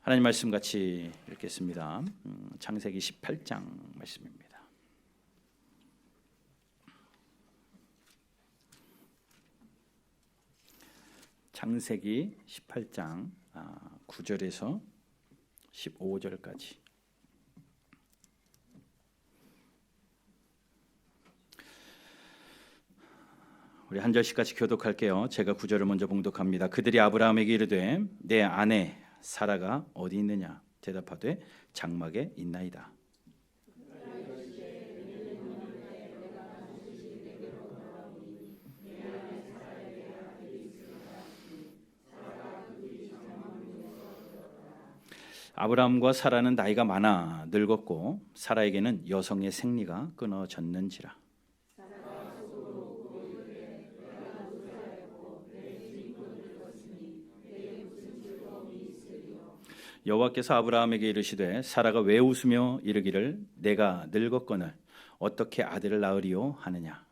하나님 말씀 같이 읽겠습니다. 창세기 18장 말씀입니다. 창세기 18장 9절에서 15절까지. 우리 한 절씩 같이 교독할게요. 제가 9절을 먼저 봉독합니다. 그들이 아브라함에게 이르되 내 아내 사라가 어디 있느냐? 대답하되 장막에 있나이다. 아브라함과 사라는 나이가 많아 늙었고 사라에게는 여성의 생리가 끊어졌는지라. 여호와께서 아브라함에게 이르시되 사라가 왜 웃으며 이르기를 내가 늙었거늘 어떻게 아들을 낳으리요 하느냐.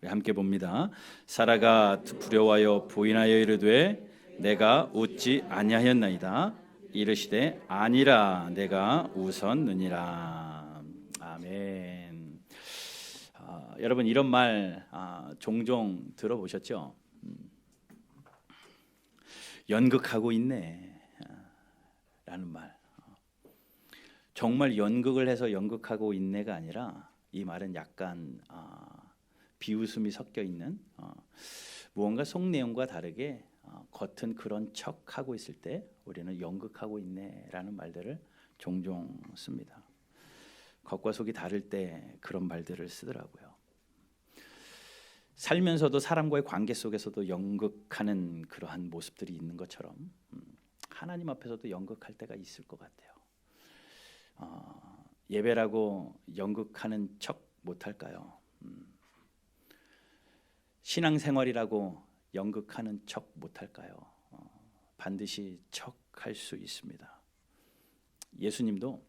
함께 봅니다. 사라가 두려워하여 부인하여 이르되 내가 웃지 아니하였나이다. 이르시되 아니라 내가 웃었느니라. 아멘. 여러분 이런 말 종종 들어보셨죠? 연극하고 있네 라는 말. 정말 연극을 해서 연극하고 있네가 아니라 이 말은 약간 비웃음이 섞여 있는 무언가 속 내용과 다르게 겉은 그런 척하고 있을 때 우리는 연극하고 있네라는 말들을 종종 씁니다. 겉과 속이 다를 때 그런 말들을 쓰더라고요. 살면서도 사람과의 관계 속에서도 연극하는 그러한 모습들이 있는 것처럼 하나님 앞에서도 연극할 때가 있을 것 같아요. 예배라고 연극하는 척 못할까요? 신앙생활이라고 연극하는 척 못할까요? 반드시 척할 수 있습니다. 예수님도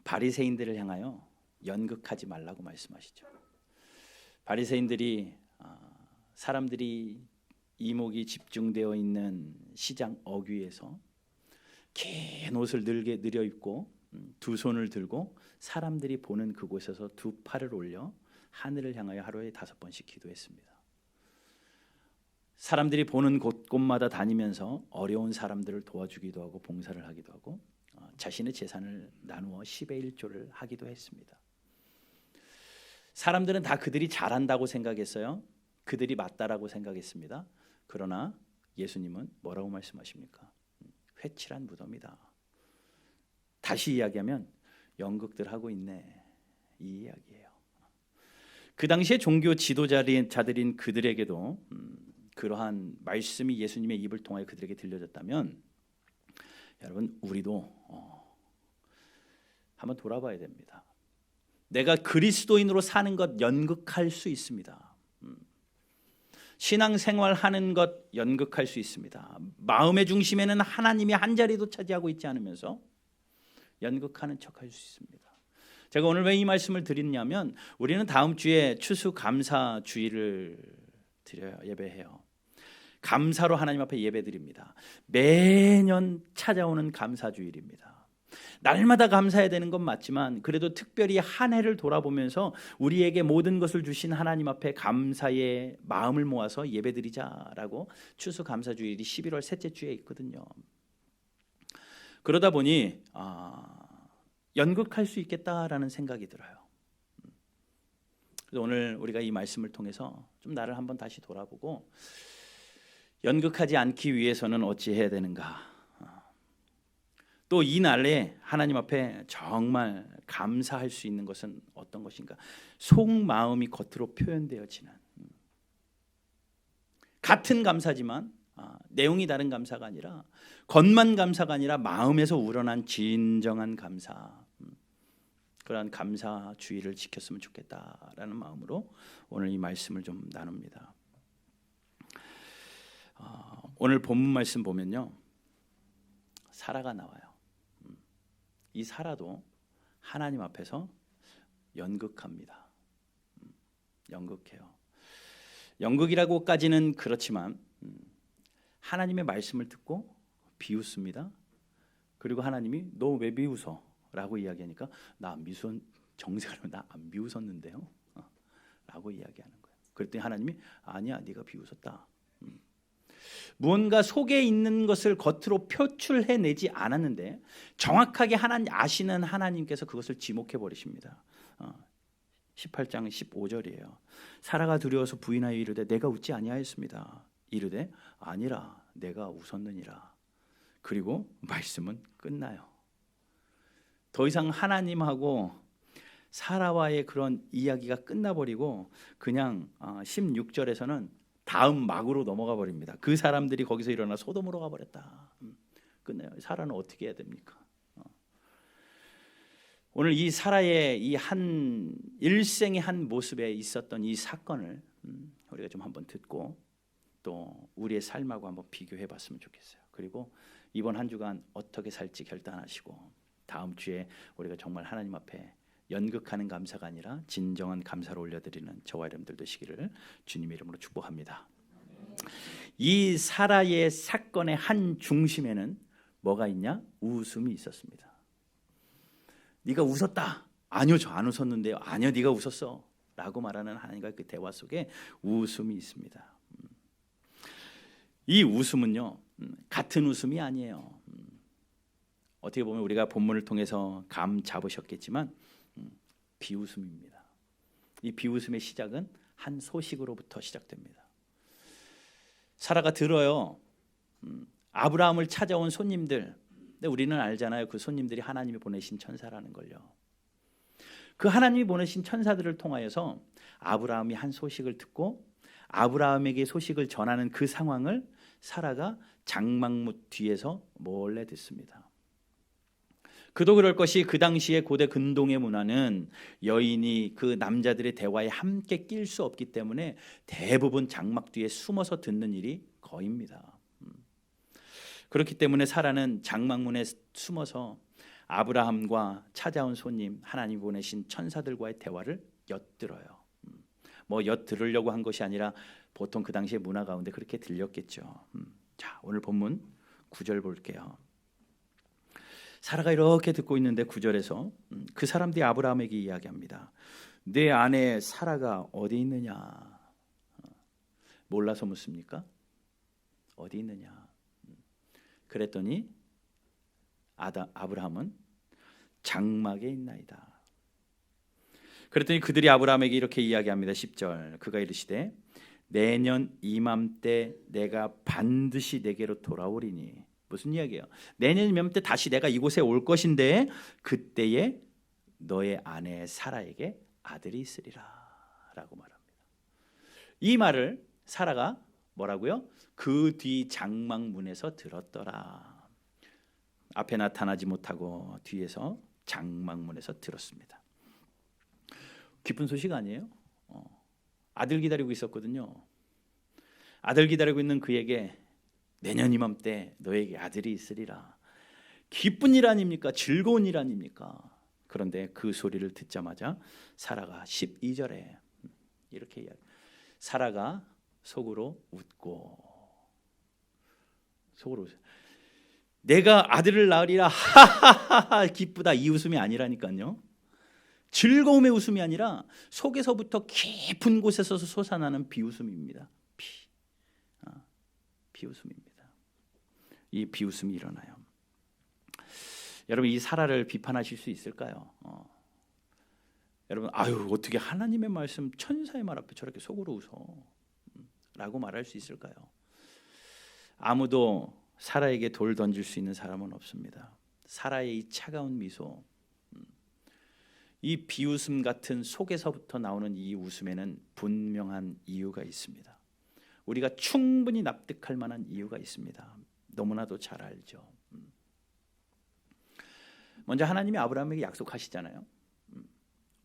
바리새인들을 향하여 연극하지 말라고 말씀하시죠. 바리새인들이 사람들이 이목이 집중되어 있는 시장 어귀에서 긴 옷을 느려 입고 두 손을 들고 사람들이 보는 그곳에서 두 팔을 올려 하늘을 향하여 하루에 5번씩 기도했습니다. 사람들이 보는 곳곳마다 다니면서 어려운 사람들을 도와주기도 하고 봉사를 하기도 하고 자신의 재산을 나누어 10의 1조를 하기도 했습니다. 사람들은 다 그들이 잘한다고 생각했어요. 그들이 맞다라고 생각했습니다. 그러나 예수님은 뭐라고 말씀하십니까? 회칠한 무덤이다. 다시 이야기하면 연극들 하고 있네, 이 이야기예요. 그 당시에 종교 지도자들인 그들에게도 그러한 말씀이 예수님의 입을 통하여 그들에게 들려졌다면 여러분 우리도 한번 돌아봐야 됩니다. 내가 그리스도인으로 사는 것 연극할 수 있습니다. 신앙생활하는 것 연극할 수 있습니다. 마음의 중심에는 하나님이 한 자리도 차지하고 있지 않으면서 연극하는 척할 수 있습니다. 제가 오늘 왜 이 말씀을 드리냐면 우리는 다음 주에 추수감사주일을 드려요. 예배해요. 감사로 하나님 앞에 예배드립니다. 매년 찾아오는 감사주일입니다. 날마다 감사해야 되는 건 맞지만 그래도 특별히 한 해를 돌아보면서 우리에게 모든 것을 주신 하나님 앞에 감사의 마음을 모아서 예배드리자라고 추수감사주일이 11월 셋째 주에 있거든요. 그러다 보니 연극할 수 있겠다라는 생각이 들어요. 그래서 오늘 우리가 이 말씀을 통해서 좀 나를 한번 다시 돌아보고 연극하지 않기 위해서는 어찌 해야 되는가, 또 이 날에 하나님 앞에 정말 감사할 수 있는 것은 어떤 것인가, 속마음이 겉으로 표현되어지는 같은 감사지만 내용이 다른 감사가 아니라 겉만 감사가 아니라 마음에서 우러난 진정한 감사, 그러한 감사 주의를 지켰으면 좋겠다라는 마음으로 오늘 이 말씀을 좀 나눕니다. 오늘 본문 말씀 보면요, 사라가 나와요. 이 사라도 하나님 앞에서 연극합니다. 연극해요. 연극이라고까지는 그렇지만 하나님의 말씀을 듣고 비웃습니다. 그리고 하나님이 너 왜 비웃어? 라고 이야기하니까 나 안 비웃 정색하면 나 안 비웃었는데요. 라고 이야기하는 거예요. 그랬더니 하나님이 아니야 네가 비웃었다. 무언가 속에 있는 것을 겉으로 표출해내지 않았는데 정확하게 아시는 하나님께서 그것을 지목해 버리십니다. 18장 15절이에요. 사라가 두려워서 부인하여 이르되 내가 웃지 아니하였습니다. 이르되 아니라 내가 웃었느니라. 그리고 말씀은 끝나요. 더 이상 하나님하고 사라와의 그런 이야기가 끝나버리고 그냥 16절에서는 다음 막으로 넘어가 버립니다. 그 사람들이 거기서 일어나 소돔으로 가버렸다. 끝나요. 사라는 어떻게 해야 됩니까? 오늘 이 사라의 이 한 일생의 한 모습에 있었던 이 사건을 우리가 좀 한번 듣고 또 우리의 삶하고 한번 비교해 봤으면 좋겠어요. 그리고 이번 한 주간 어떻게 살지 결단하시고 다음 주에 우리가 정말 하나님 앞에 연극하는 감사가 아니라 진정한 감사를 올려드리는 저와 여러분들 되시기를 주님의 이름으로 축복합니다. 이 사라의 사건의 한 중심에는 뭐가 있냐? 웃음이 있었습니다. 네가 웃었다. 아니요, 저 안 웃었는데요. 아니요, 네가 웃었어. 라고 말하는 하나님과 그 대화 속에 웃음이 있습니다. 이 웃음은요, 같은 웃음이 아니에요. 어떻게 보면 우리가 본문을 통해서 감 잡으셨겠지만 비웃음입니다. 이 비웃음의 시작은 한 소식으로부터 시작됩니다. 사라가 들어요. 아브라함을 찾아온 손님들. 근데 우리는 알잖아요. 그 손님들이 하나님이 보내신 천사라는 걸요. 그 하나님이 보내신 천사들을 통하여서 아브라함이 한 소식을 듣고 아브라함에게 소식을 전하는 그 상황을 사라가 장막문 뒤에서 몰래 듣습니다. 그도 그럴 것이 그 당시에 고대 근동의 문화는 여인이 그 남자들의 대화에 함께 낄 수 없기 때문에 대부분 장막 뒤에 숨어서 듣는 일이 거의입니다. 그렇기 때문에 사라는 장막문에 숨어서 아브라함과 찾아온 손님, 하나님 보내신 천사들과의 대화를 엿들어요. 뭐 엿들으려고 한 것이 아니라 보통 그 당시의 문화 가운데 그렇게 들렸겠죠. 자, 오늘 본문 9절 볼게요. 사라가 이렇게 듣고 있는데 9절에서 그 사람들이 아브라함에게 이야기합니다. 내 아내 사라가 어디 있느냐? 몰라서 묻습니까? 어디 있느냐? 그랬더니 아브라함은 장막에 있나이다. 그랬더니 그들이 아브라함에게 이렇게 이야기합니다. 10절 그가 이르시되 내년 이맘때 내가 반드시 내게로 돌아오리니. 무슨 이야기예요? 내년 이맘때 다시 내가 이곳에 올 것인데 그때에 너의 아내 사라에게 아들이 있으리라 라고 말합니다. 이 말을 사라가 뭐라고요? 그 뒤 장막문에서 들었더라. 앞에 나타나지 못하고 뒤에서 장막문에서 들었습니다. 기쁜 소식 아니에요? 아들 기다리고 있었거든요. 아들 기다리고 있는 그에게 내년 이맘때 너에게 아들이 있으리라. 기쁜 일 아닙니까? 즐거운 일 아닙니까? 그런데 그 소리를 듣자마자 사라가 12절에 이렇게 이야기. 사라가 속으로 웃고 내가 아들을 낳으리라 하하하하 기쁘다 이 웃음이 아니라니까요. 즐거움의 웃음이 아니라 속에서부터 깊은 곳에서 솟아나는 비웃음입니다. 비웃음입니다. 이 비웃음이 일어나요. 여러분 이 사라를 비판하실 수 있을까요? 여러분 아유 어떻게 하나님의 말씀 천사의 말 앞에 저렇게 속으로 웃어 라고 말할 수 있을까요? 아무도 사라에게 돌 던질 수 있는 사람은 없습니다. 사라의 이 차가운 미소, 이 비웃음 같은 속에서부터 나오는 이 웃음에는 분명한 이유가 있습니다. 우리가 충분히 납득할 만한 이유가 있습니다. 너무나도 잘 알죠. 먼저 하나님이 아브라함에게 약속하시잖아요.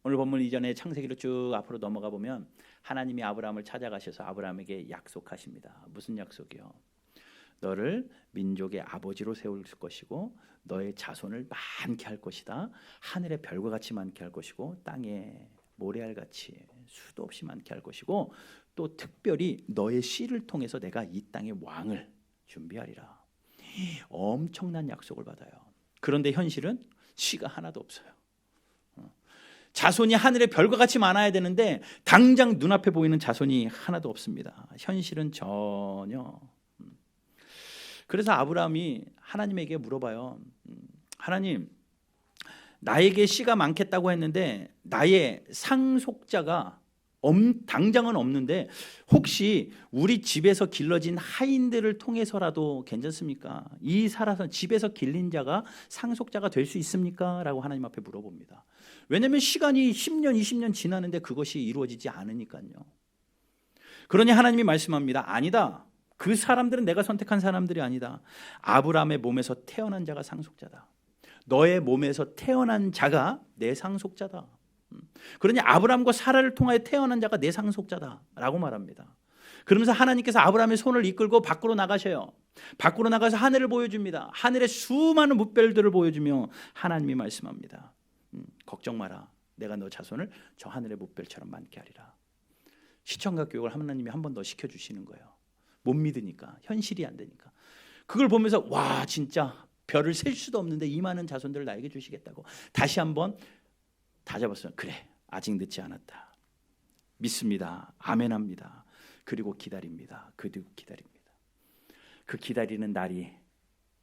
오늘 본문 이전에 창세기로 쭉 앞으로 넘어가 보면 하나님이 아브라함을 찾아가셔서 아브라함에게 약속하십니다. 무슨 약속이요? 너를 민족의 아버지로 세울 것이고 너의 자손을 많게 할 것이다. 하늘의 별과 같이 많게 할 것이고 땅에 모래알같이 수도 없이 많게 할 것이고 또 특별히 너의 씨를 통해서 내가 이 땅의 왕을 준비하리라. 엄청난 약속을 받아요. 그런데 현실은 씨가 하나도 없어요. 자손이 하늘의 별과 같이 많아야 되는데 당장 눈앞에 보이는 자손이 하나도 없습니다. 현실은 전혀. 그래서 아브라함이 하나님에게 물어봐요. 하나님, 나에게 씨가 많겠다고 했는데 나의 상속자가 당장은 없는데 혹시 우리 집에서 길러진 하인들을 통해서라도 괜찮습니까? 이 살아서 집에서 길린 자가 상속자가 될 수 있습니까? 라고 하나님 앞에 물어봅니다. 왜냐하면 시간이 10년, 20년 지나는데 그것이 이루어지지 않으니까요. 그러니 하나님이 말씀합니다. 아니다. 그 사람들은 내가 선택한 사람들이 아니다. 아브라함의 몸에서 태어난 자가 상속자다. 너의 몸에서 태어난 자가 내 상속자다. 그러니 아브라함과 사라를 통하여 태어난 자가 내 상속자다라고 말합니다. 그러면서 하나님께서 아브라함의 손을 이끌고 밖으로 나가셔요. 밖으로 나가서 하늘을 보여줍니다. 하늘의 수많은 뭇별들을 보여주며 하나님이 말씀합니다. 걱정 마라. 내가 너 자손을 저 하늘의 뭇별처럼 많게 하리라. 시청각 교육을 하나님이 한 번 더 시켜주시는 거예요. 못 믿으니까, 현실이 안 되니까. 그걸 보면서 와, 진짜 별을 셀 수도 없는데 이 많은 자손들을 나에게 주시겠다고 다시 한번 다잡았어요. 그래, 아직 늦지 않았다. 믿습니다. 아멘합니다. 그리고 기다립니다. 그리고 기다립니다. 그 기다리는 날이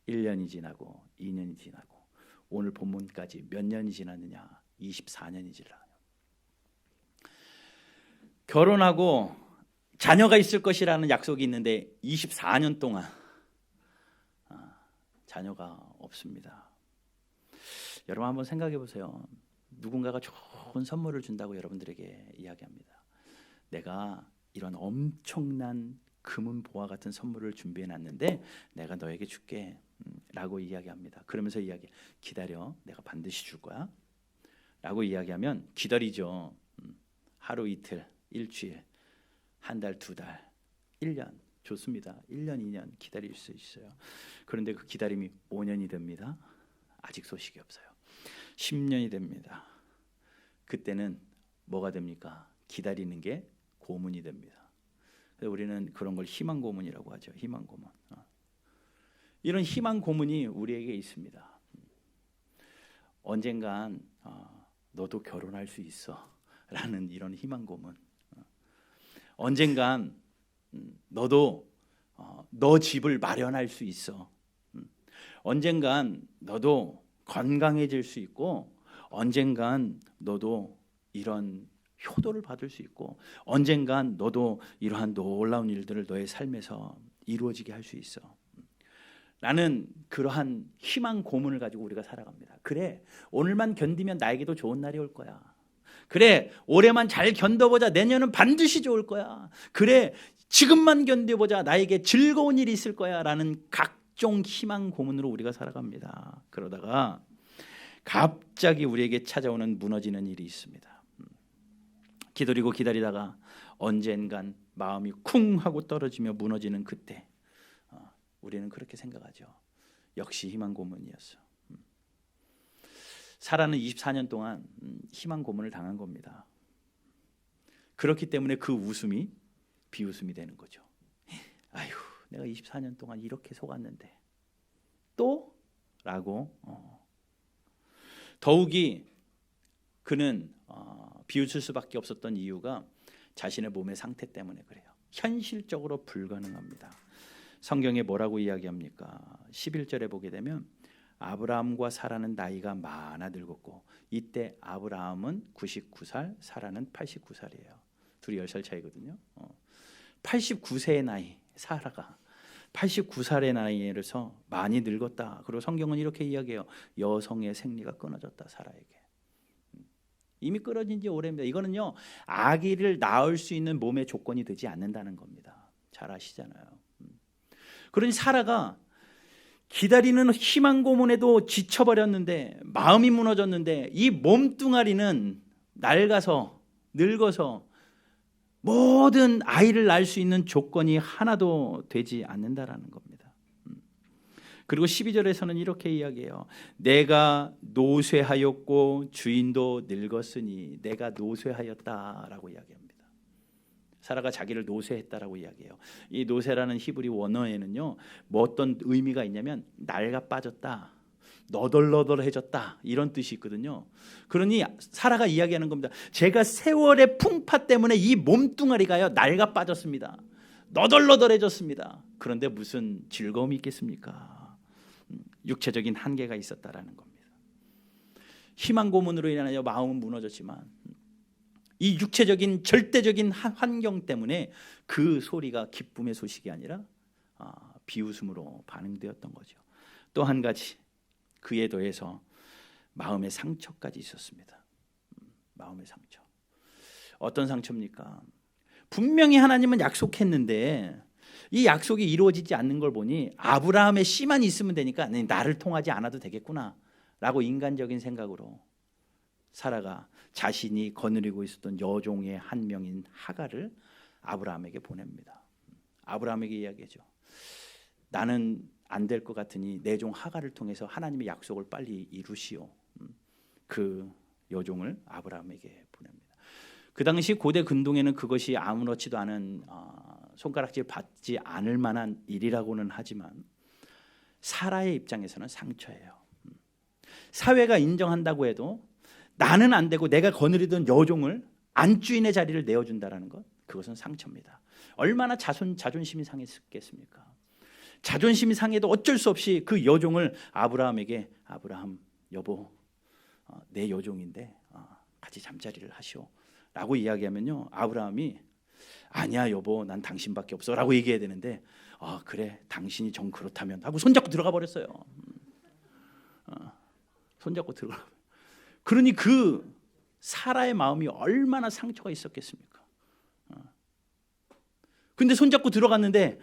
1년이 지나고 2년이 지나고 오늘 본문까지 몇 년이 지났느냐? 24년이 지나요. 결혼하고 자녀가 있을 것이라는 약속이 있는데 24년 동안 자녀가 없습니다. 여러분 한번 생각해 보세요. 누군가가 좋은 선물을 준다고 여러분들에게 이야기합니다. 내가 이런 엄청난 금은 보화 같은 선물을 준비해 놨는데 내가 너에게 줄게 라고 이야기합니다. 그러면서 기다려, 내가 반드시 줄 거야 라고 이야기하면 기다리죠. 하루 이틀, 일주일, 한 달, 두 달, 1년 좋습니다. 1년, 2년 기다릴 수 있어요. 그런데 그 기다림이 5년이 됩니다. 아직 소식이 없어요. 10년이 됩니다. 그때는 뭐가 됩니까? 기다리는 게 고문이 됩니다. 그래서 우리는 그런 걸 희망 고문이라고 하죠. 희망 고문. 이런 희망 고문이 우리에게 있습니다. 언젠간 너도 결혼할 수 있어 라는 이런 희망 고문. 언젠간 너도 너 집을 마련할 수 있어. 언젠간 너도 건강해질 수 있고 언젠간 너도 이런 효도를 받을 수 있고 언젠간 너도 이러한 놀라운 일들을 너의 삶에서 이루어지게 할 수 있어. 라는 그러한 희망 고문을 가지고 우리가 살아갑니다. 그래, 오늘만 견디면 나에게도 좋은 날이 올 거야. 그래, 올해만 잘 견뎌보자. 내년은 반드시 좋을 거야. 그래, 지금만 견뎌보자. 나에게 즐거운 일이 있을 거야. 라는 각종 희망 고문으로 우리가 살아갑니다. 그러다가 갑자기 우리에게 찾아오는 무너지는 일이 있습니다. 기다리고 기다리다가 언젠간 마음이 쿵 하고 떨어지며 무너지는 그때 우리는 그렇게 생각하죠. 역시 희망 고문이었어. 사라는 24년 동안 희망 고문을 당한 겁니다. 그렇기 때문에 그 웃음이 비웃음이 되는 거죠. 아휴, 내가 24년 동안 이렇게 속았는데 또? 라고 더욱이 그는 비웃을 수밖에 없었던 이유가 자신의 몸의 상태 때문에 그래요. 현실적으로 불가능합니다. 성경에 뭐라고 이야기합니까? 11절에 보게 되면 아브라함과 사라는 나이가 많아 늙었고 이때 아브라함은 99살, 사라는 89살이에요. 둘이 10살 차이거든요. 89세의 나이, 사라가 89살의 나이에서 많이 늙었다. 그리고 성경은 이렇게 이야기해요. 여성의 생리가 끊어졌다, 사라에게. 이미 끊어진 지 오래입니다. 이거는요, 아기를 낳을 수 있는 몸의 조건이 되지 않는다는 겁니다. 잘 아시잖아요. 그러니 사라가 기다리는 희망 고문에도 지쳐버렸는데 마음이 무너졌는데 이 몸뚱아리는 낡아서 늙어서 모든 아이를 낳을 수 있는 조건이 하나도 되지 않는다라는 겁니다. 그리고 12절에서는 이렇게 이야기해요. 내가 노쇠하였고 주인도 늙었으니 내가 노쇠하였다라고 이야기합니다. 사라가 자기를 노쇠했다라고 이야기해요. 이 노쇠라는 히브리 원어에는요, 뭐 어떤 의미가 있냐면 낡아 빠졌다, 너덜너덜해졌다 이런 뜻이 있거든요. 그러니 사라가 이야기하는 겁니다. 제가 세월의 풍파 때문에 이 몸뚱아리가요 낡아 빠졌습니다. 너덜너덜해졌습니다. 그런데 무슨 즐거움이 있겠습니까? 육체적인 한계가 있었다라는 겁니다. 희망 고문으로 인하여 마음은 무너졌지만 이 육체적인 절대적인 환경 때문에 그 소리가 기쁨의 소식이 아니라 비웃음으로 반응되었던 거죠. 또 한 가지, 그에 더해서 마음의 상처까지 있었습니다. 마음의 상처. 어떤 상처입니까? 분명히 하나님은 약속했는데 이 약속이 이루어지지 않는 걸 보니 아브라함의 씨만 있으면 되니까 나를 통하지 않아도 되겠구나 라고 인간적인 생각으로 사라가 자신이 거느리고 있었던 여종의 한 명인 하갈을 아브라함에게 보냅니다. 아브라함에게 이야기하죠. 나는 안 될 것 같으니 내 종 하갈을 통해서 하나님의 약속을 빨리 이루시오. 그 여종을 아브라함에게 보냅니다. 그 당시 고대 근동에는 그것이 아무렇지도 않은 손가락질 받지 않을 만한 일이라고는 하지만 사라의 입장에서는 상처예요. 사회가 인정한다고 해도 나는 안 되고 내가 거느리던 여종을 안주인의 자리를 내어준다는 것, 그것은 상처입니다. 얼마나 자존심이 상했겠습니까? 자존심이 상해도 어쩔 수 없이 그 여종을 아브라함에게, 아브라함 여보, 내 여종인데 같이 잠자리를 하시오 라고 이야기하면요, 아브라함이 아니야 여보, 난 당신밖에 없어 라고 얘기해야 되는데 그래 당신이 정 그렇다면 하고 손잡고 들어가 버렸어요. 손잡고 들어가. 그러니 그 사라의 마음이 얼마나 상처가 있었겠습니까? 근데 손잡고 들어갔는데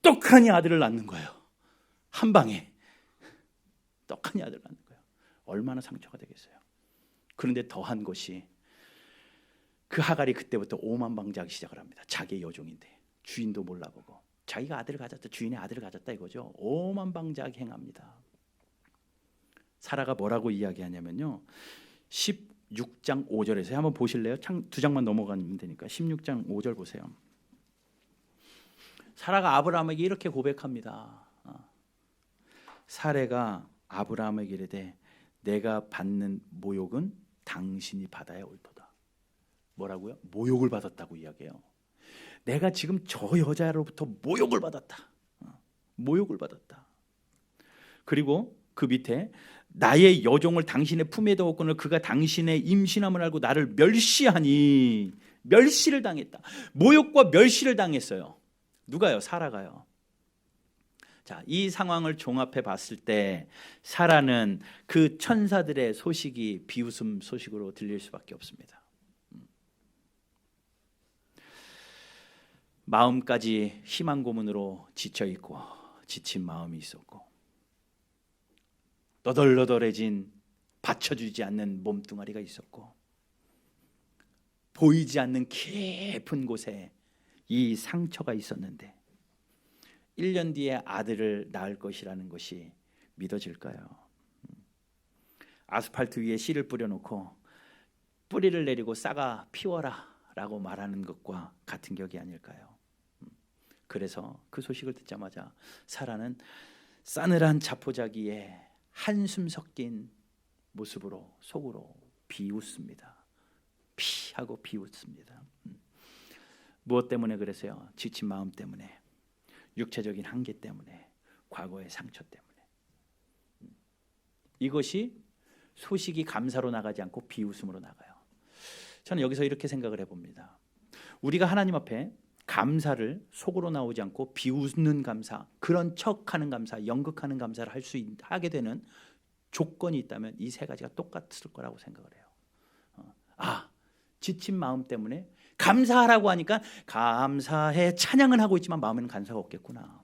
떡하니 아들을 낳는 거예요. 한 방에 떡하니 아들을 낳는 거예요. 얼마나 상처가 되겠어요. 그런데 더한 것이 그 하갈이 그때부터 오만방자하기 시작을 합니다. 자기의 여종인데 주인도 몰라보고 자기가 아들을 가졌다, 주인의 아들을 가졌다 이거죠. 오만방자하게 행합니다. 사라가 뭐라고 이야기하냐면요, 16장 5절에서 한번 보실래요? 두 장만 넘어가면 되니까 16장 5절 보세요. 사라가 아브라함에게 이렇게 고백합니다. 사라가 아브라함에게 이르되 내가 받는 모욕은 당신이 받아야 옳도다. 뭐라고요? 모욕을 받았다고 이야기해요. 내가 지금 저 여자로부터 모욕을 받았다. 모욕을 받았다. 그리고 그 밑에 나의 여종을 당신의 품에 두었거늘 그가 당신의 임신함을 알고 나를 멸시하니, 멸시를 당했다. 모욕과 멸시를 당했어요. 누가요? 사라가요. 자, 이 상황을 종합해 봤을 때 사라는 그 천사들의 소식이 비웃음 소식으로 들릴 수밖에 없습니다. 마음까지 희망 고문으로 지쳐 있고 지친 마음이 있었고 너덜너덜해진 받쳐주지 않는 몸뚱아리가 있었고 보이지 않는 깊은 곳에 이 상처가 있었는데 1년 뒤에 아들을 낳을 것이라는 것이 믿어질까요? 아스팔트 위에 씨를 뿌려놓고 뿌리를 내리고 싹아 피워라 라고 말하는 것과 같은 격이 아닐까요? 그래서 그 소식을 듣자마자 사라는 싸늘한 자포자기에 한숨 섞인 모습으로 속으로 비웃습니다. 피하고 비웃습니다. 무엇 때문에 그랬어요? 지친 마음 때문에, 육체적인 한계 때문에, 과거의 상처 때문에. 이것이 소식이 감사로 나가지 않고 비웃음으로 나가요. 저는 여기서 이렇게 생각을 해봅니다. 우리가 하나님 앞에 감사를 속으로 나오지 않고 비웃는 감사, 그런 척하는 감사, 연극하는 감사를 하게 되는 조건이 있다면 이 세 가지가 똑같을 거라고 생각을 해요. 지친 마음 때문에 감사하라고 하니까 감사해 찬양은 하고 있지만 마음에는 감사가 없겠구나.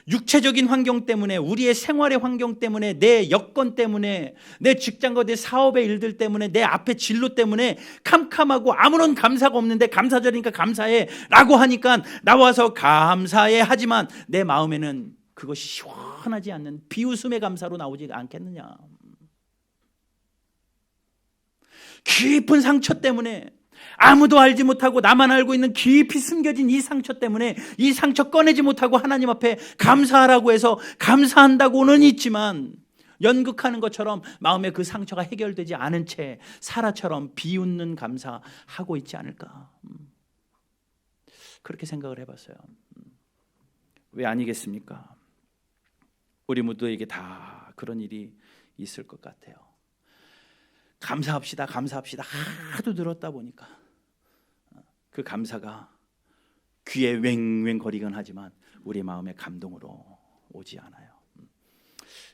육체적인 환경 때문에, 우리의 생활의 환경 때문에, 내 여건 때문에, 내 직장과 내 사업의 일들 때문에, 내 앞의 진로 때문에 캄캄하고 아무런 감사가 없는데 감사절이니까 감사해 라고 하니까 나와서 감사해 하지만 내 마음에는 그것이 시원하지 않는 비웃음의 감사로 나오지 않겠느냐. 깊은 상처 때문에, 아무도 알지 못하고 나만 알고 있는 깊이 숨겨진 이 상처 때문에 이 상처 꺼내지 못하고 하나님 앞에 감사하라고 해서 감사한다고는 있지만 연극하는 것처럼 마음에 그 상처가 해결되지 않은 채 사라처럼 비웃는 감사하고 있지 않을까. 그렇게 생각을 해봤어요. 왜 아니겠습니까? 우리 모두에게 다 그런 일이 있을 것 같아요. 감사합시다 하도 들었다 보니까 그 감사가 귀에 웽웽거리긴 하지만 우리 마음의 감동으로 오지 않아요.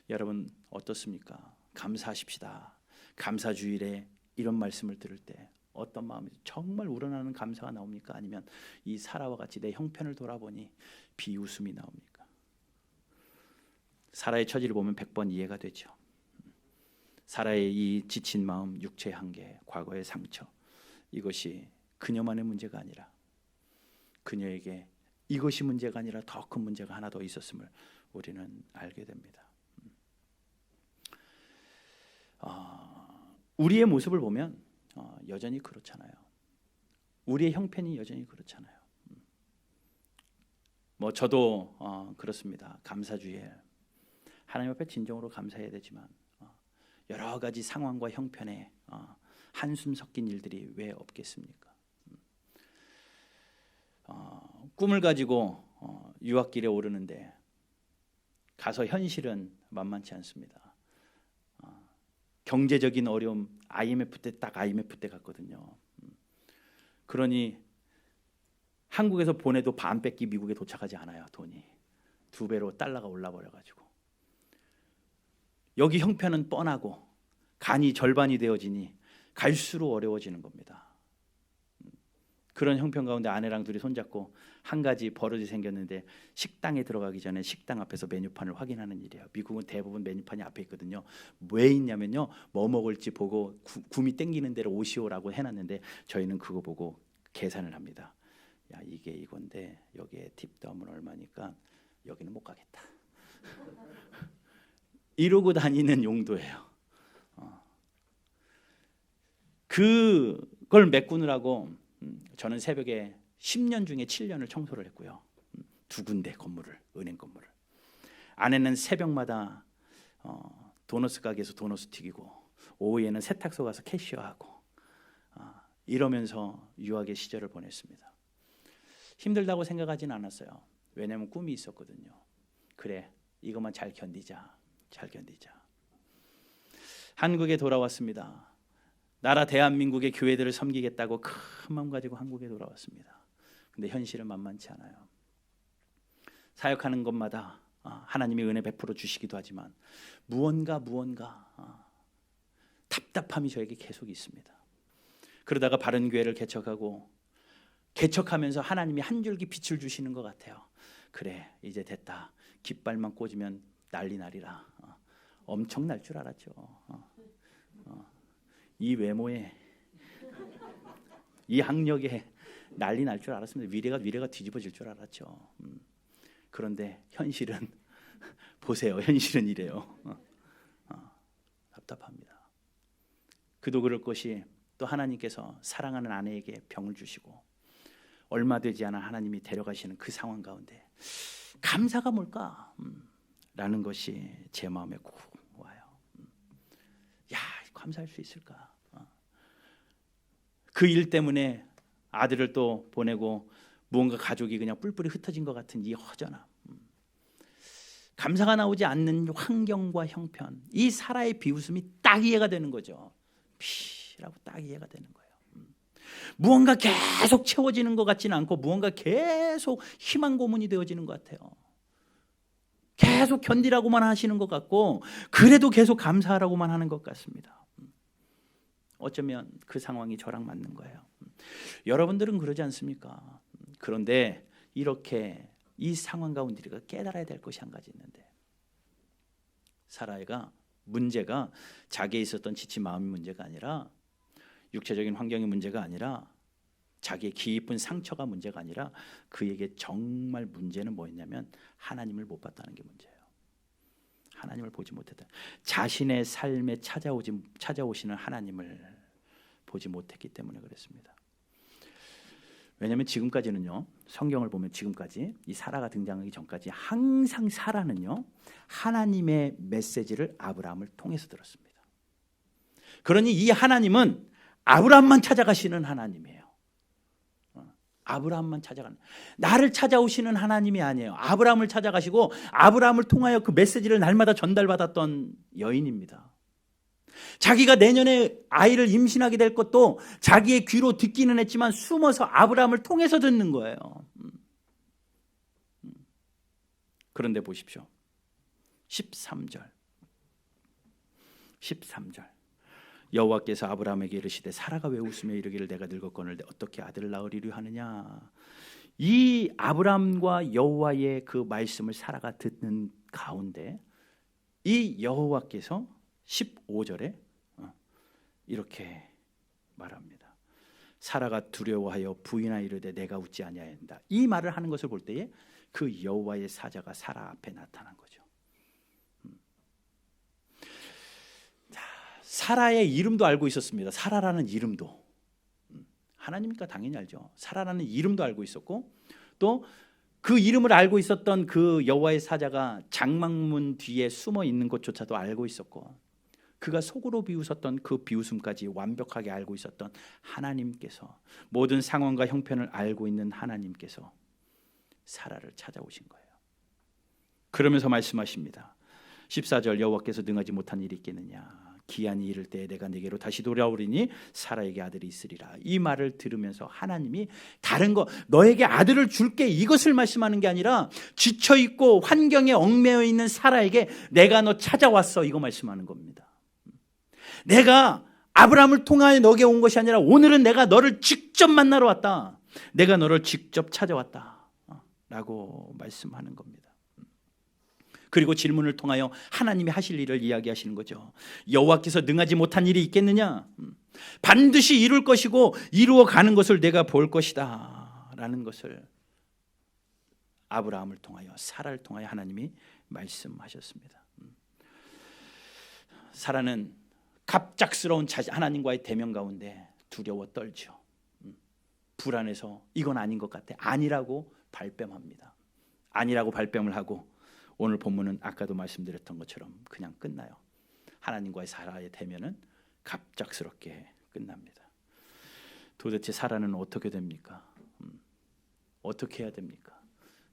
여러분 어떻습니까? 감사하십시다. 감사주일에 이런 말씀을 들을 때 어떤 마음이 정말 우러나는 감사가 나옵니까? 아니면 이 사라와 같이 내 형편을 돌아보니 비웃음이 나옵니까? 사라의 처지를 보면 100번 이해가 되죠. 사라의 이 지친 마음, 육체의 한계, 과거의 상처, 이것이 그녀만의 문제가 아니라 그녀에게 이것이 문제가 아니라 더 큰 문제가 하나 더 있었음을 우리는 알게 됩니다. 우리의 모습을 보면 여전히 그렇잖아요. 우리의 형편이 여전히 그렇잖아요. 저도 그렇습니다. 감사주에 하나님 앞에 진정으로 감사해야 되지만 여러 가지 상황과 형편에 한숨 섞인 일들이 왜 없겠습니까? 꿈을 가지고 유학길에 오르는데 가서 현실은 만만치 않습니다. 경제적인 어려움, IMF 때 갔거든요. 그러니 한국에서 보내도 반 뺏기 미국에 도착하지 않아요. 돈이 2배로 달러가 올라버려가지고 여기 형편은 뻔하고 간이 절반이 되어지니 갈수록 어려워지는 겁니다. 그런 형편 가운데 아내랑 둘이 손잡고 한 가지 버릇이 생겼는데 식당에 들어가기 전에 식당 앞에서 메뉴판을 확인하는 일이에요. 미국은 대부분 메뉴판이 앞에 있거든요. 왜 있냐면요, 뭐 먹을지 보고 구미 땡기는 대로 오시오라고 해놨는데 저희는 그거 보고 계산을 합니다. 야, 이게 이건데 여기에 팁 더하면 얼마니까 여기는 못 가겠다. 이러고 다니는 용도예요. 그걸 메꾸느라고 저는 새벽에 10년 중에 7년을 청소를 했고요. 2군데 건물을, 은행 건물을. 아내는 새벽마다 도너스 가게에서 도너스 튀기고 오후에는 세탁소 가서 캐시어하고 이러면서 유학의 시절을 보냈습니다. 힘들다고 생각하지는 않았어요. 왜냐하면 꿈이 있었거든요. 그래, 이것만 잘 견디자. 한국에 돌아왔습니다. 나라 대한민국의 교회들을 섬기겠다고 큰 마음 가지고 한국에 돌아왔습니다. 근데 현실은 만만치 않아요. 사역하는 것마다 하나님이 은혜 베풀어 주시기도 하지만 무언가 답답함이 저에게 계속 있습니다. 그러다가 바른 교회를 개척하면서 하나님이 한 줄기 빛을 주시는 것 같아요. 그래, 이제 됐다. 깃발만 꽂으면 난리 나리라. 엄청 날 줄 알았죠. 이 외모에, 이 학력에 난리 날 줄 알았습니다. 위례가 뒤집어질 줄 알았죠. 그런데 현실은 보세요. 현실은 이래요. 답답합니다. 그도 그럴 것이 또 하나님께서 사랑하는 아내에게 병을 주시고 얼마 되지 않아 하나님이 데려가시는 그 상황 가운데 감사가 뭘까? 라는 것이 제 마음에 꼭 와요. 야, 감사할 수 있을까? 그 일 때문에 아들을 또 보내고 무언가 가족이 그냥 뿔뿔이 흩어진 것 같은 이 허전함, 감사가 나오지 않는 환경과 형편, 이 사라의 비웃음이 딱 이해가 되는 거죠. 피라고 딱 이해가 되는 거예요. 무언가 계속 채워지는 것 같지는 않고 무언가 계속 희망 고문이 되어지는 것 같아요. 계속 견디라고만 하시는 것 같고 그래도 계속 감사하라고만 하는 것 같습니다. 어쩌면 그 상황이 저랑 맞는 거예요. 여러분들은 그러지 않습니까? 그런데 이렇게 이 상황 가운데 우리가 깨달아야 될 것이 한 가지 있는데, 사라이가 문제가 자기에 있었던 지친 마음의 문제가 아니라 육체적인 환경의 문제가 아니라 자기의 깊은 상처가 문제가 아니라 그에게 정말 문제는 뭐였냐면 하나님을 못 봤다는 게 문제예요. 하나님을 보지 못했다. 자신의 삶에 찾아오시는 하나님을 보지 못했기 때문에 그랬습니다. 왜냐하면 지금까지는요, 성경을 보면 지금까지 이 사라가 등장하기 전까지 항상 사라는요, 하나님의 메시지를 아브라함을 통해서 들었습니다. 그러니 이 하나님은 아브라함만 찾아가시는 하나님이에요. 아브라함만 찾아가는, 나를 찾아오시는 하나님이 아니에요. 아브라함을 찾아가시고 아브라함을 통하여 그 메시지를 날마다 전달받았던 여인입니다. 자기가 내년에 아이를 임신하게 될 것도 자기의 귀로 듣기는 했지만 숨어서 아브라함을 통해서 듣는 거예요. 그런데 보십시오. 13절 여호와께서 아브라함에게 이르시되 사라가 왜 웃으며 이르기를 내가 늙었거늘 어떻게 아들을 낳으리려 하느냐. 이 아브라함과 여호와의 그 말씀을 사라가 듣는 가운데 이 여호와께서 15절에 이렇게 말합니다. 사라가 두려워하여 부인하 이르되 내가 웃지 아니하였다. 이 말을 하는 것을 볼 때에 그 여호와의 사자가 사라 앞에 나타난 거죠. 사라의 이름도 알고 있었습니다. 사라라는 이름도. 하나님이니까 당연히 알죠. 사라라는 이름도 알고 있었고, 또 그 이름을 알고 있었던 그 여호와의 사자가 장막문 뒤에 숨어 있는 것조차도 알고 있었고, 그가 속으로 비웃었던 그 비웃음까지 완벽하게 알고 있었던 하나님께서, 모든 상황과 형편을 알고 있는 하나님께서 사라를 찾아오신 거예요. 그러면서 말씀하십니다. 14절 여호와께서 능하지 못한 일이 있겠느냐. 기한이 이를 때에 내가 네게로 다시 돌아오리니 사라에게 아들이 있으리라. 이 말을 들으면서 하나님이 다른 거, 너에게 아들을 줄게, 이것을 말씀하는 게 아니라 지쳐있고 환경에 얽매여 있는 사라에게 내가 너 찾아왔어, 이거 말씀하는 겁니다. 내가 아브라함을 통하여 너에게 온 것이 아니라 오늘은 내가 너를 직접 만나러 왔다. 내가 너를 직접 찾아왔다 라고 말씀하는 겁니다. 그리고 질문을 통하여 하나님이 하실 일을 이야기하시는 거죠. 여호와께서 능하지 못한 일이 있겠느냐? 반드시 이룰 것이고 이루어가는 것을 내가 볼 것이다 라는 것을 아브라함을 통하여, 사라를 통하여 하나님이 말씀하셨습니다. 사라는 갑작스러운 하나님과의 대면 가운데 두려워 떨죠. 불안해서 이건 아닌 것 같아, 아니라고 발뺌합니다. 아니라고 발뺌을 하고 오늘 본문은 아까도 말씀드렸던 것처럼 그냥 끝나요. 하나님과의 사라의 대면은 갑작스럽게 끝납니다. 도대체 사라는 어떻게 됩니까? 어떻게 해야 됩니까?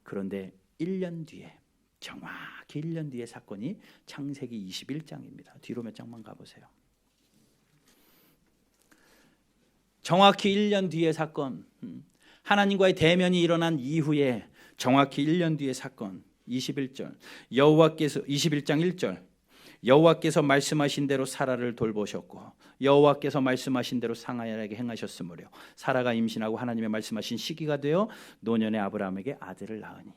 그런데 1년 뒤에, 정확히 1년 뒤의 사건이 창세기 21장입니다. 뒤로 몇 장만 가보세요. 정확히 1년 뒤의 사건, 하나님과의 대면이 일어난 이후에 정확히 1년 뒤의 사건, 21절 여호와께서, 21장 1절 여호와께서 말씀하신 대로 사라를 돌보셨고 여호와께서 말씀하신 대로 상하야에게 행하셨으므로 사라가 임신하고 하나님의 말씀하신 시기가 되어 노년의 아브라함에게 아들을 낳으니.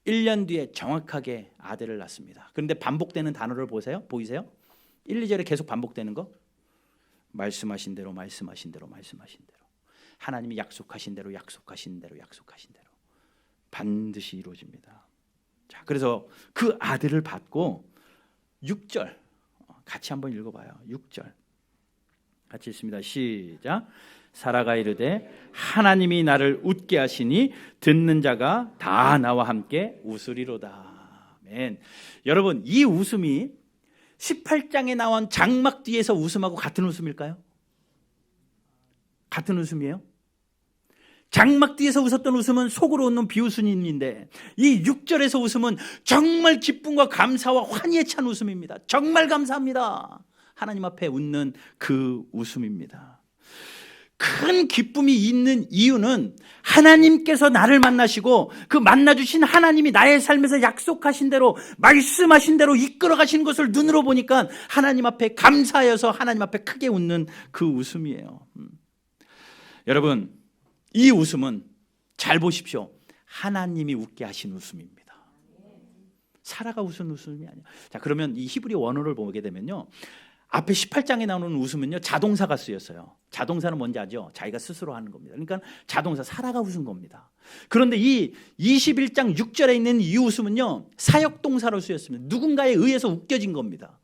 1년 뒤에 정확하게 아들을 낳습니다. 그런데 반복되는 단어를 보이세요? 1, 2절에 계속 반복되는 거. 말씀하신 대로, 말씀하신 대로, 말씀하신 대로. 하나님이 약속하신 대로, 약속하신 대로, 약속하신 대로 반드시 이루어집니다. 자, 그래서 그 아들을 받고 6절 같이 한번 읽어봐요. 6절 같이 읽습니다. 시작. 사라가 이르되 하나님이 나를 웃게 하시니 듣는 자가 다 나와 함께 웃으리로다. 아멘. 여러분, 이 웃음이 18장에 나온 장막 뒤에서 웃음하고 같은 웃음일까요? 같은 웃음이에요? 장막 뒤에서 웃었던 웃음은 속으로 웃는 비웃음인데 이 6절에서 웃음은 정말 기쁨과 감사와 환희에 찬 웃음입니다. 정말 감사합니다. 하나님 앞에 웃는 그 웃음입니다. 큰 기쁨이 있는 이유는 하나님께서 나를 만나시고 그 만나주신 하나님이 나의 삶에서 약속하신 대로, 말씀하신 대로 이끌어 가시는 것을 눈으로 보니까 하나님 앞에 감사하여서 하나님 앞에 크게 웃는 그 웃음이에요. 여러분, 이 웃음은 잘 보십시오. 하나님이 웃게 하신 웃음입니다. 사라가 웃은 웃음이 아니에요. 자, 그러면 이 히브리 원어를 보게 되면요, 앞에 18장에 나오는 웃음은요, 자동사가 쓰였어요. 자동사는 뭔지 아죠? 자기가 스스로 하는 겁니다. 그러니까 자동사, 사라가 웃은 겁니다. 그런데 이 21장 6절에 있는 이 웃음은요, 사역동사로 쓰였습니다. 누군가에 의해서 웃겨진 겁니다.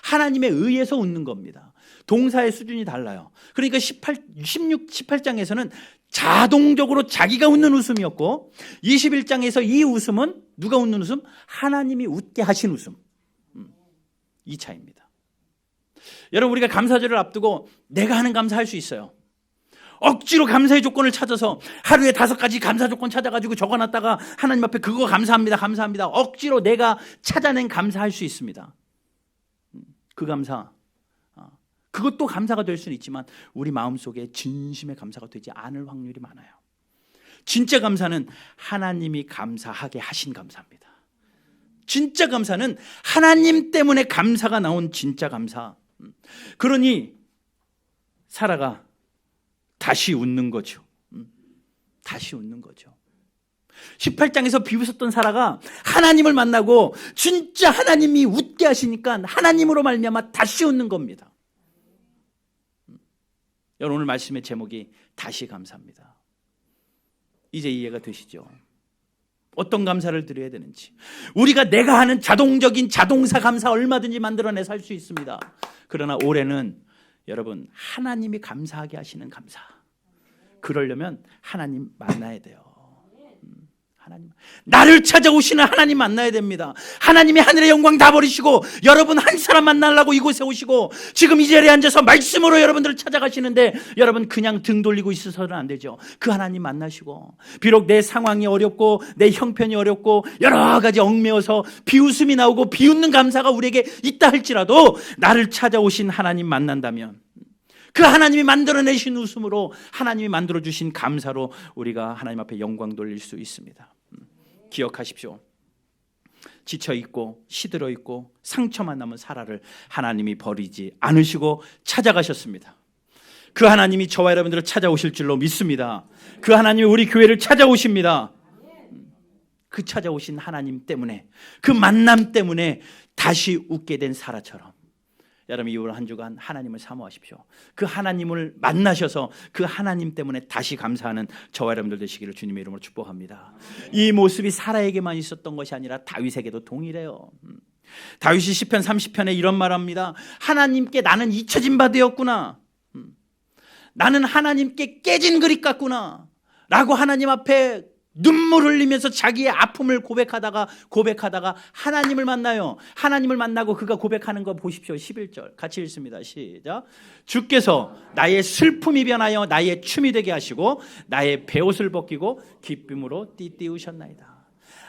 하나님에 의해서 웃는 겁니다. 동사의 수준이 달라요. 그러니까 18장에서는 자동적으로 자기가 웃는 웃음이었고, 21장에서 이 웃음은 누가 웃는 웃음? 하나님이 웃게 하신 웃음. 이 차이입니다. 여러분, 우리가 감사절을 앞두고 내가 하는 감사할 수 있어요. 억지로 감사의 조건을 찾아서 하루에 5가지 감사 조건 찾아가지고 적어놨다가 하나님 앞에 그거 감사합니다, 감사합니다. 억지로 내가 찾아낸 감사할 수 있습니다. 그 감사, 그것도 감사가 될 수는 있지만 우리 마음속에 진심의 감사가 되지 않을 확률이 많아요. 진짜 감사는 하나님이 감사하게 하신 감사입니다. 진짜 감사는 하나님 때문에 감사가 나온 진짜 감사. 그러니 사라가 다시 웃는 거죠. 다시 웃는 거죠. 18장에서 비웃었던 사라가 하나님을 만나고 진짜 하나님이 웃게 하시니까 하나님으로 말미암아 다시 웃는 겁니다. 여러분, 오늘 말씀의 제목이 다시 감사입니다. 이제 이해가 되시죠? 어떤 감사를 드려야 되는지. 우리가 내가 하는 자동적인 자동사 감사 얼마든지 만들어내 살 수 있습니다. 그러나 올해는 여러분, 하나님이 감사하게 하시는 감사. 그러려면 하나님 만나야 돼요. 하나님, 나를 찾아오시는 하나님 만나야 됩니다. 하나님이 하늘의 영광 다 버리시고 여러분 한 사람 만나려고 이곳에 오시고 지금 이 자리에 앉아서 말씀으로 여러분들을 찾아가시는데 여러분 그냥 등 돌리고 있어서는 안 되죠. 그 하나님 만나시고, 비록 내 상황이 어렵고 내 형편이 어렵고 여러 가지 얽매여서 비웃음이 나오고 비웃는 감사가 우리에게 있다 할지라도 나를 찾아오신 하나님 만난다면 그 하나님이 만들어내신 웃음으로, 하나님이 만들어주신 감사로 우리가 하나님 앞에 영광 돌릴 수 있습니다. 기억하십시오. 지쳐있고 시들어있고 상처만 남은 사라를 하나님이 버리지 않으시고 찾아가셨습니다. 그 하나님이 저와 여러분들을 찾아오실 줄로 믿습니다. 그 하나님이 우리 교회를 찾아오십니다. 그 찾아오신 하나님 때문에, 그 만남 때문에 다시 웃게 된 사라처럼 여러분, 이번 한 주간 하나님을 사모하십시오. 그 하나님을 만나셔서 그 하나님 때문에 다시 감사하는 저와 여러분들 되시기를 주님의 이름으로 축복합니다. 이 모습이 사라에게만 있었던 것이 아니라 다윗에게도 동일해요. 다윗이 시편 30편에 이런 말합니다. 하나님께 나는 잊혀진 바 되었구나. 나는 하나님께 깨진 그릇 같구나 라고 하나님 앞에 눈물 흘리면서 자기의 아픔을 고백하다가 하나님을 만나요. 하나님을 만나고 그가 고백하는 거 보십시오. 11절 같이 읽습니다. 시작. 주께서 나의 슬픔이 변하여 나의 춤이 되게 하시고 나의 베옷을 벗기고 기쁨으로 띠띠우셨나이다.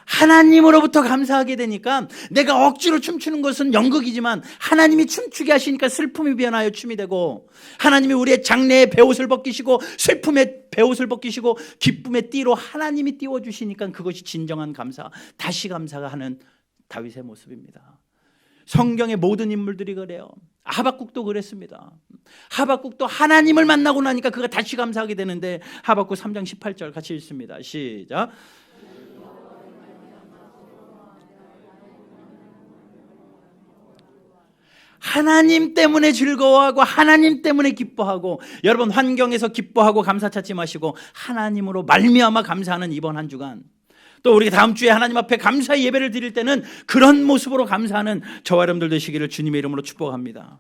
하나님으로부터 감사하게 되니까 내가 억지로 춤추는 것은 연극이지만 하나님이 춤추게 하시니까 슬픔이 변하여 춤이 되고, 하나님이 우리의 장래의 베옷을 벗기시고 슬픔의 베옷을 벗기시고 기쁨의 띠로 하나님이 띄워주시니까 그것이 진정한 감사, 다시 감사가 하는 다윗의 모습입니다. 성경의 모든 인물들이 그래요. 하박국도 그랬습니다. 하박국도 하나님을 만나고 나니까 그가 다시 감사하게 되는데, 하박국 3장 18절 같이 읽습니다. 시작. 하나님 때문에 즐거워하고 하나님 때문에 기뻐하고, 여러분 환경에서 기뻐하고 감사 찾지 마시고 하나님으로 말미암아 감사하는 이번 한 주간, 또 우리가 다음 주에 하나님 앞에 감사의 예배를 드릴 때는 그런 모습으로 감사하는 저와 여러분들 되시기를 주님의 이름으로 축복합니다.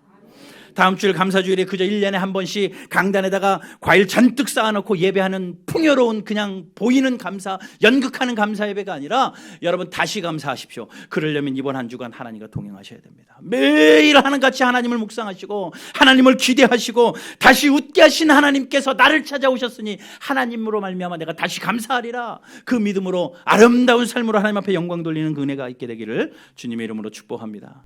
다음 주일 감사주일에 그저 1년에 한 번씩 강단에다가 과일 잔뜩 쌓아놓고 예배하는 풍요로운 그냥 보이는 감사, 연극하는 감사 예배가 아니라 여러분 다시 감사하십시오. 그러려면 이번 한 주간 하나님과 동행하셔야 됩니다. 매일 하나같이 하나님을 묵상하시고 하나님을 기대하시고 다시 웃게 하신 하나님께서 나를 찾아오셨으니 하나님으로 말미암아 내가 다시 감사하리라, 그 믿음으로 아름다운 삶으로 하나님 앞에 영광 돌리는 그 은혜가 있게 되기를 주님의 이름으로 축복합니다.